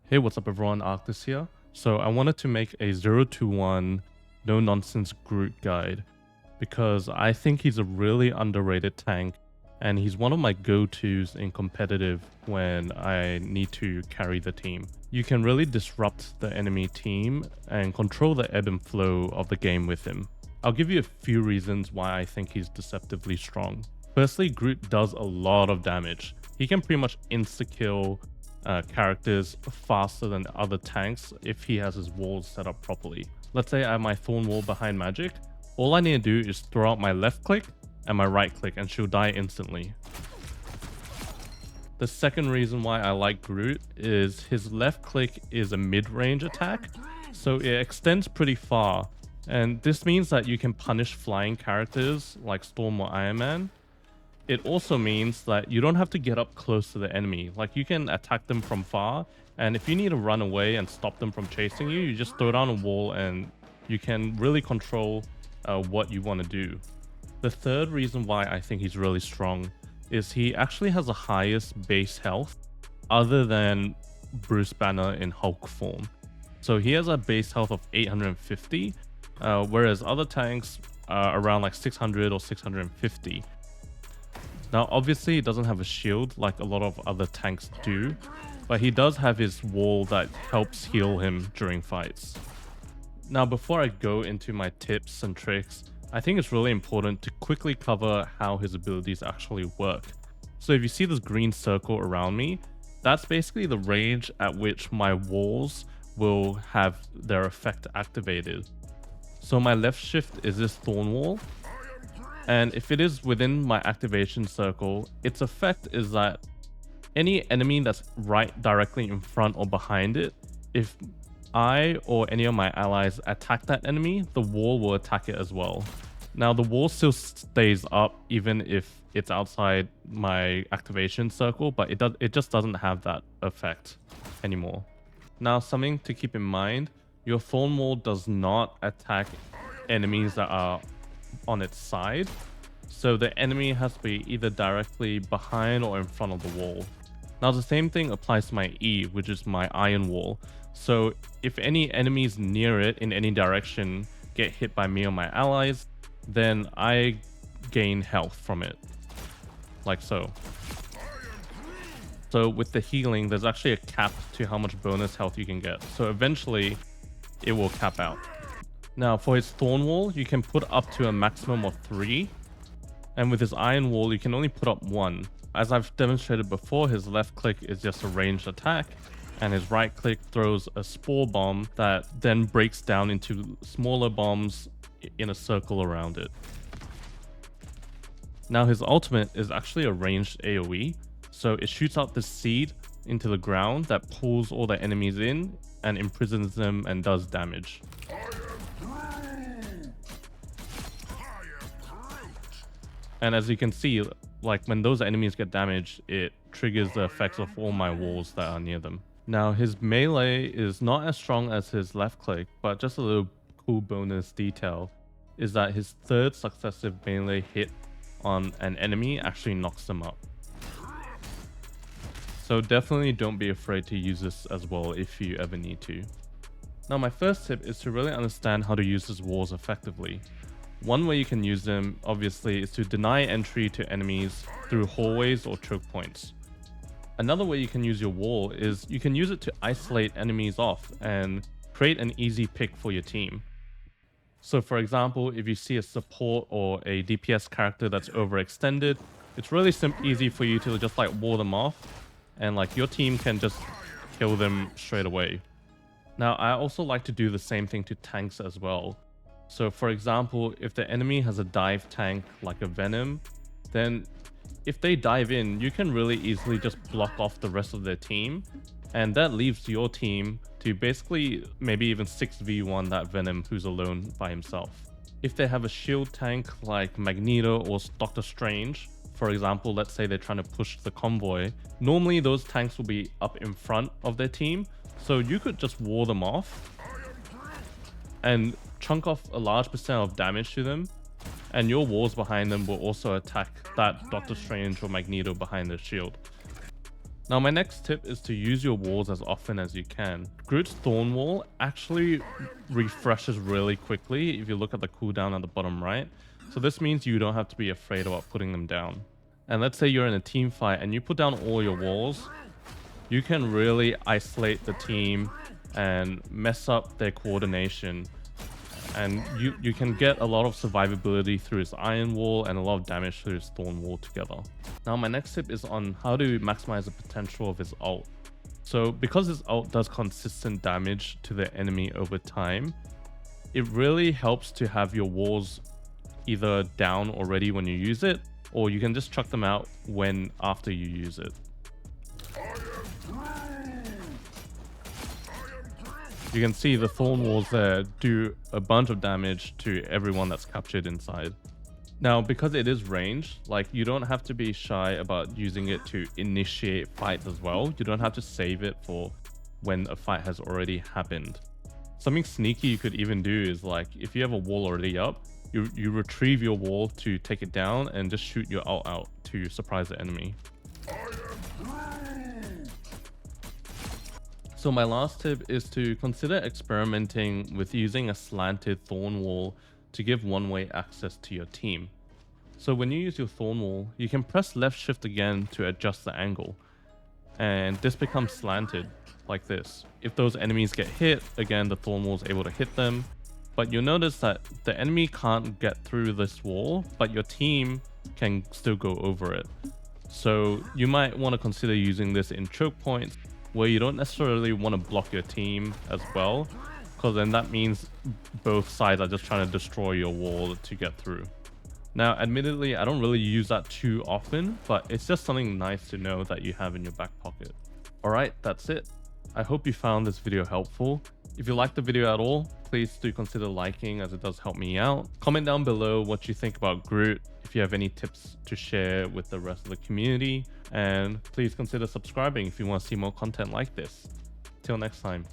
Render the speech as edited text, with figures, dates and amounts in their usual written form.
Hey, what's up everyone, Arctis here. So I wanted to make a 0-1 no-nonsense Groot guide because I think he's a really underrated tank and he's one of my go-tos in competitive when I need to carry the team. You can really disrupt the enemy team and control the ebb and flow of the game with him. I'll give you a few reasons why I think he's deceptively strong. Firstly, Groot does a lot of damage. He can pretty much insta-kill characters faster than other tanks if he has his walls set up properly. Let's say I have my Thorn wall behind magic. All I need to do is throw out my left click and my right click and she'll die instantly. The second reason why I like Groot is his left click is a mid-range attack, so it extends pretty far, and this means that you can punish flying characters like Storm or Iron Man. It also means that you don't have to get up close to the enemy. Like, you can attack them from far, and if you need to run away and stop them from chasing you, you just throw down a wall and you can really control what you want to do. The third reason why I think he's really strong is he actually has the highest base health other than Bruce Banner in Hulk form. So he has a base health of 850, whereas other tanks are around like 600 or 650. Now, obviously, he doesn't have a shield like a lot of other tanks do, but he does have his wall that helps heal him during fights. Now, before I go into my tips and tricks, I think it's really important to quickly cover how his abilities actually work. So if you see this green circle around me, that's basically the range at which my walls will have their effect activated. So my left shift is this Thorn wall. And if it is within my activation circle, its effect is that any enemy that's right directly in front or behind it, if I or any of my allies attack that enemy, the wall will attack it as well. Now, the wall still stays up even if it's outside my activation circle, but it just doesn't have that effect anymore. Now, something to keep in mind, your Thorn wall does not attack enemies that are on its side, so the enemy has to be either directly behind or in front of the wall. Now, the same thing applies to my E, which is my iron wall. So if any enemies near it in any direction get hit by me or my allies, then I gain health from it, like so. So with the healing, there's actually a cap to how much bonus health you can get, so eventually it will cap out. Now, for his Thorn wall, you can put up to a maximum of 3. And with his Iron wall, you can only put up 1. As I've demonstrated before, his left click is just a ranged attack. And his right click throws a spore bomb that then breaks down into smaller bombs in a circle around it. Now, his ultimate is actually a ranged AoE. So it shoots out this seed into the ground that pulls all the enemies in and imprisons them and does damage. And as you can see, like when those enemies get damaged, it triggers the effects of all my walls that are near them. Now, his melee is not as strong as his left click, but just a little cool bonus detail is that his third successive melee hit on an enemy actually knocks them up. So definitely don't be afraid to use this as well if you ever need to. Now, my first tip is to really understand how to use his walls effectively. One way you can use them, obviously, is to deny entry to enemies through hallways or choke points. Another way you can use your wall is you can use it to isolate enemies off and create an easy pick for your team. So for example, if you see a support or a DPS character that's overextended, it's really easy for you to just like wall them off and like your team can just kill them straight away. Now, I also like to do the same thing to tanks as well. So for example, if the enemy has a dive tank like a Venom, then if they dive in, you can really easily just block off the rest of their team. And that leaves your team to basically maybe even 6v1 that Venom who's alone by himself. If they have a shield tank like Magneto or Doctor Strange, for example, let's say they're trying to push the convoy, normally those tanks will be up in front of their team. So you could just wall them off and chunk off a large percent of damage to them, and your walls behind them will also attack that Doctor Strange or Magneto behind their shield. Now my next tip is to use your walls as often as you can. Groot's Thorn wall actually refreshes really quickly if you look at the cooldown at the bottom right. So this means you don't have to be afraid about putting them down. And let's say you're in a team fight and you put down all your walls, you can really isolate the team and mess up their coordination. And you can get a lot of survivability through his iron wall and a lot of damage through his thorn wall together. Now my next tip is on how to maximize the potential of his ult. So because his ult does consistent damage to the enemy over time, it really helps to have your walls either down already when you use it, or you can just chuck them out after you use it. You can see the thorn walls there do a bunch of damage to everyone that's captured inside. Now, because it is ranged, like, you don't have to be shy about using it to initiate fights as well. You don't have to save it for when a fight has already happened. Something sneaky you could even do is, like, if you have a wall already up, you retrieve your wall to take it down and just shoot your ult out to surprise the enemy. So my last tip is to consider experimenting with using a slanted thorn wall to give one-way access to your team. So when you use your thorn wall, you can press left shift again to adjust the angle. And this becomes slanted, like this. If those enemies get hit, again, the thorn wall is able to hit them. But you'll notice that the enemy can't get through this wall, but your team can still go over it. So you might want to consider using this in choke points, where you don't necessarily want to block your team as well, because then that means both sides are just trying to destroy your wall to get through. Now, admittedly, I don't really use that too often, but it's just something nice to know that you have in your back pocket. Alright, that's it. I hope you found this video helpful. If you liked the video at all, please do consider liking, as it does help me out. Comment down below what you think about Groot, if you have any tips to share with the rest of the community, and please consider subscribing if you want to see more content like this. Till next time.